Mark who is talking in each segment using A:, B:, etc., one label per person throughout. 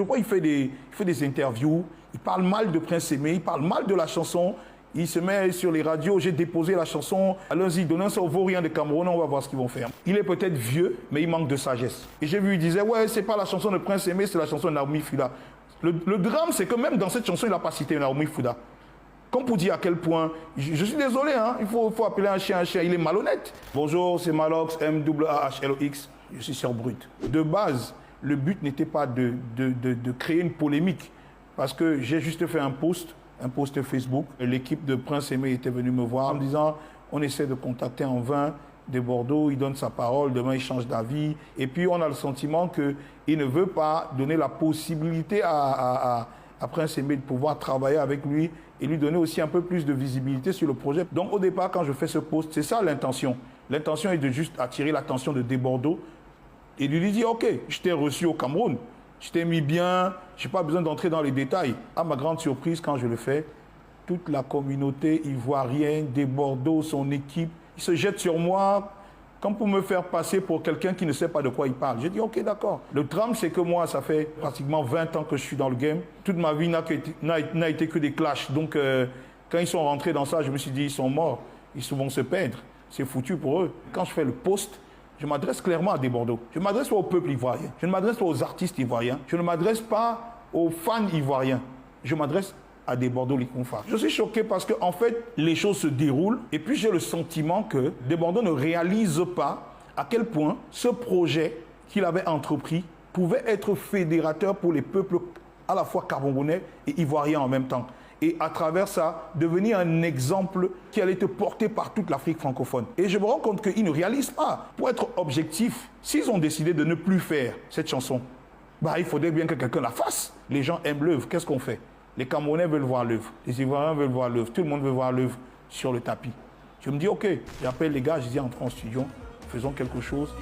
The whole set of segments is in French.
A: Je vois, il fait des interviews, il parle mal de Prince Aimé, il parle mal de la chanson, il se met sur les radios, j'ai déposé la chanson, allons-y, donnez ça aux vauriens de Cameroun, on va voir ce qu'ils vont faire. Il est peut-être vieux, mais il manque de sagesse. Et j'ai vu, il disait, ouais, c'est pas la chanson de Prince Aimé, c'est la chanson de Naomi Fouda. Le drame, c'est que même dans cette chanson, il n'a pas cité Naomi Fouda. Comme pour dire à quel point, je suis désolé, hein, il faut appeler un chien, il est malhonnête. Bonjour, c'est Malox, M-A-H-L-O-X, je suis sur Brut. De base, le but n'était pas de créer une polémique, parce que j'ai juste fait un post Facebook. L'équipe de Prince Aimé était venue me voir en me disant, on essaie de contacter en vain de Bordeaux, il donne sa parole, demain il change d'avis. Et puis on a le sentiment qu'il ne veut pas donner la possibilité à Prince Aimé de pouvoir travailler avec lui et lui donner aussi un peu plus de visibilité sur le projet. Donc au départ, quand je fais ce post, c'est ça l'intention. L'intention est de juste attirer l'attention de Bordeaux et de lui dire, ok, je t'ai reçu au Cameroun, je t'ai mis bien, je n'ai pas besoin d'entrer dans les détails. À ma grande surprise, quand je le fais, toute la communauté ivoirienne, des Bordeaux, son équipe, ils se jettent sur moi comme pour me faire passer pour quelqu'un qui ne sait pas de quoi il parle. J'ai dit, ok, d'accord. Le drame, c'est que moi, ça fait pratiquement 20 ans que je suis dans le game. Toute ma vie n'a été que des clashs. Donc, quand ils sont rentrés dans ça, je me suis dit, ils sont morts. Ils vont se perdre. C'est foutu pour eux. Quand je fais le post, je m'adresse clairement à des Bordeaux. Je ne m'adresse pas au peuple ivoirien. Je ne m'adresse pas aux artistes ivoiriens. Je ne m'adresse pas aux fans ivoiriens. Je m'adresse à des Bordeaux Liconfa. Je suis choqué parce que, en fait, les choses se déroulent et puis j'ai le sentiment que des Bordeaux ne réalisent pas à quel point ce projet qu'il avait entrepris pouvait être fédérateur pour les peuples à la fois camerounais et ivoiriens en même temps. Et à travers ça, devenir un exemple qui allait être porté par toute l'Afrique francophone. Et je me rends compte qu'ils ne réalisent pas. Pour être objectif, s'ils ont décidé de ne plus faire cette chanson, bah, il faudrait bien que quelqu'un la fasse. Les gens aiment l'œuvre. Qu'est-ce qu'on fait? Les Camerounais veulent voir l'œuvre. Les Ivoiriens veulent voir l'œuvre. Tout le monde veut voir l'œuvre sur le tapis. Je me dis, ok, j'appelle les gars, je dis, entrons en studio, faisons quelque chose.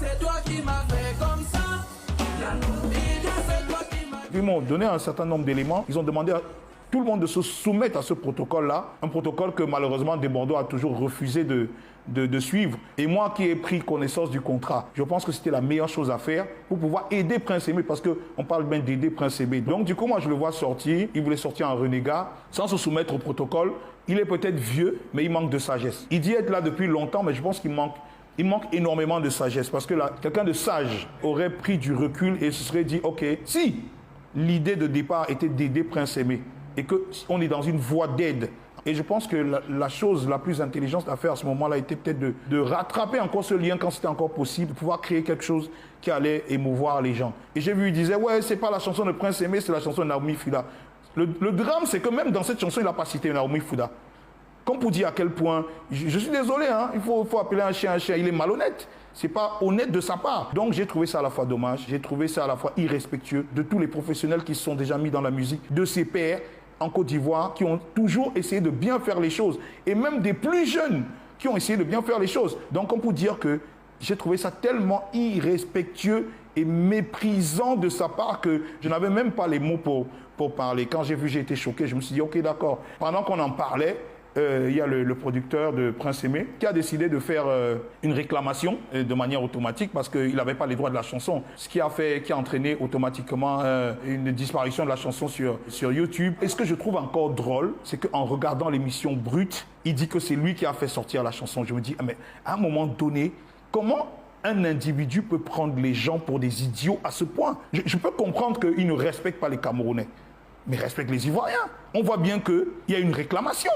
A: C'est toi qui m'as fait comme ça. Ils m'ont donné un certain nombre d'éléments. Ils ont demandé à tout le monde de se soumettre à ce protocole-là. Un protocole que malheureusement des Bordeaux a toujours refusé de suivre. Et moi qui ai pris connaissance du contrat, je pense que c'était la meilleure chose à faire pour pouvoir aider Prince Aimé, parce qu'on parle bien d'aider Prince Aimé. Donc du coup, moi je le vois sortir, il voulait sortir en renégat, sans se soumettre au protocole. Il est peut-être vieux, mais il manque de sagesse. Il dit être là depuis longtemps, mais je pense qu'il manque énormément de sagesse, parce que quelqu'un de sage aurait pris du recul et se serait dit, ok, si l'idée de départ était d'aider Prince Aimé, et qu'on est dans une voie d'aide. Et je pense que la chose la plus intelligente à faire à ce moment-là était peut-être de rattraper encore ce lien quand c'était encore possible, de pouvoir créer quelque chose qui allait émouvoir les gens. Et j'ai vu, il disait, ouais, c'est pas la chanson de Prince Aimé, c'est la chanson de Naomi Fouda. Le drame, c'est que même dans cette chanson, il n'a pas cité Naomi Fouda. Comme pour dire à quel point, je suis désolé, hein, il faut appeler un chien, il est malhonnête. C'est pas honnête de sa part. Donc j'ai trouvé ça à la fois dommage, j'ai trouvé ça à la fois irrespectueux de tous les professionnels qui se sont déjà mis dans la musique, de ses pairs en Côte d'Ivoire, qui ont toujours essayé de bien faire les choses, et même des plus jeunes qui ont essayé de bien faire les choses. Donc on peut dire que j'ai trouvé ça tellement irrespectueux et méprisant de sa part que je n'avais même pas les mots pour parler. Quand j'ai vu, j'ai été choqué, je me suis dit, ok, d'accord. Pendant qu'on en parlait, il y a le producteur de Prince Aimé qui a décidé de faire une réclamation de manière automatique parce qu'il n'avait pas les droits de la chanson. Ce qui a entraîné automatiquement une disparition de la chanson sur YouTube. Et ce que je trouve encore drôle, c'est qu'en regardant l'émission Brut, il dit que c'est lui qui a fait sortir la chanson. Je me dis, mais à un moment donné, comment un individu peut prendre les gens pour des idiots à ce point? Je peux comprendre qu'il ne respecte pas les Camerounais, mais respecte les Ivoiriens. On voit bien qu'il y a une réclamation.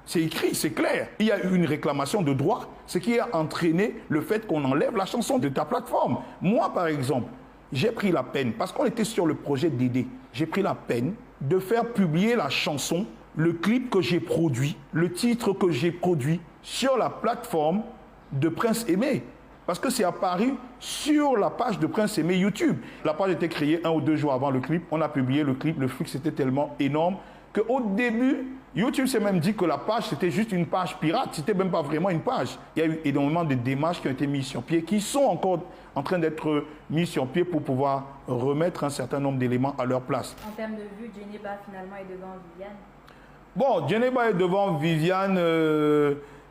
A: C'est écrit, c'est clair. Il y a eu une réclamation de droit, ce qui a entraîné le fait qu'on enlève la chanson de ta plateforme. Moi, par exemple, j'ai pris la peine, parce qu'on était sur le projet d'aider, j'ai pris la peine de faire publier la chanson, le clip que j'ai produit, le titre que j'ai produit sur la plateforme de Prince Aimé. Parce que c'est apparu sur la page de Prince Aimé YouTube. La page a été créée 1 ou 2 jours avant le clip. On a publié le clip, le flux était tellement énorme qu'au début, YouTube s'est même dit que la page, c'était juste une page pirate. C'était même pas vraiment une page. Il y a eu énormément de démarches qui ont été mises sur pied, qui sont encore en train d'être mises sur pied pour pouvoir remettre un certain nombre d'éléments à leur place.
B: En termes de vues, Djeneba finalement est devant Viviane.
A: Bon, Djeneba est devant Viviane.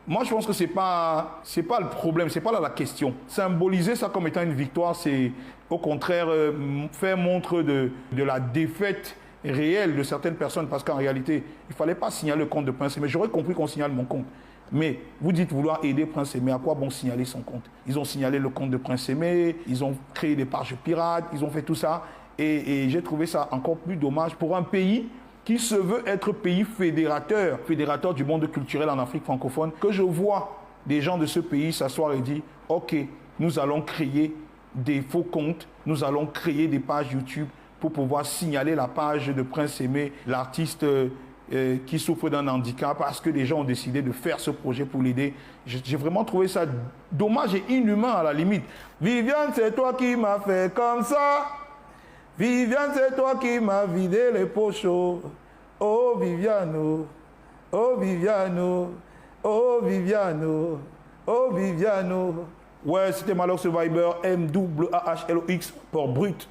A: Moi, je pense que c'est pas le problème, c'est pas là la question. Symboliser ça comme étant une victoire, c'est au contraire, faire montre de la défaite réelle de certaines personnes, parce qu'en réalité, il ne fallait pas signaler le compte de Prince Aimé. J'aurais compris qu'on signale mon compte. Mais vous dites vouloir aider Prince Aimé, à quoi bon signaler son compte? Ils ont signalé le compte de Prince Aimé, ils ont créé des pages pirates, ils ont fait tout ça. Et j'ai trouvé ça encore plus dommage pour un pays qui se veut être pays fédérateur du monde culturel en Afrique francophone, que je vois des gens de ce pays s'asseoir et dire « Ok, nous allons créer des faux comptes, nous allons créer des pages YouTube pour pouvoir signaler la page de Prince Aimé, l'artiste qui souffre d'un handicap, parce que les gens ont décidé de faire ce projet pour l'aider. » J'ai vraiment trouvé ça dommage et inhumain à la limite. Viviane, c'est toi qui m'as fait comme ça. Viviane, c'est toi qui m'as vidé les pochos. Oh Viviano, oh Viviano, oh Viviano, oh Viviano. Ouais, c'était Malox Survivor, MAAHLOX pour Brut.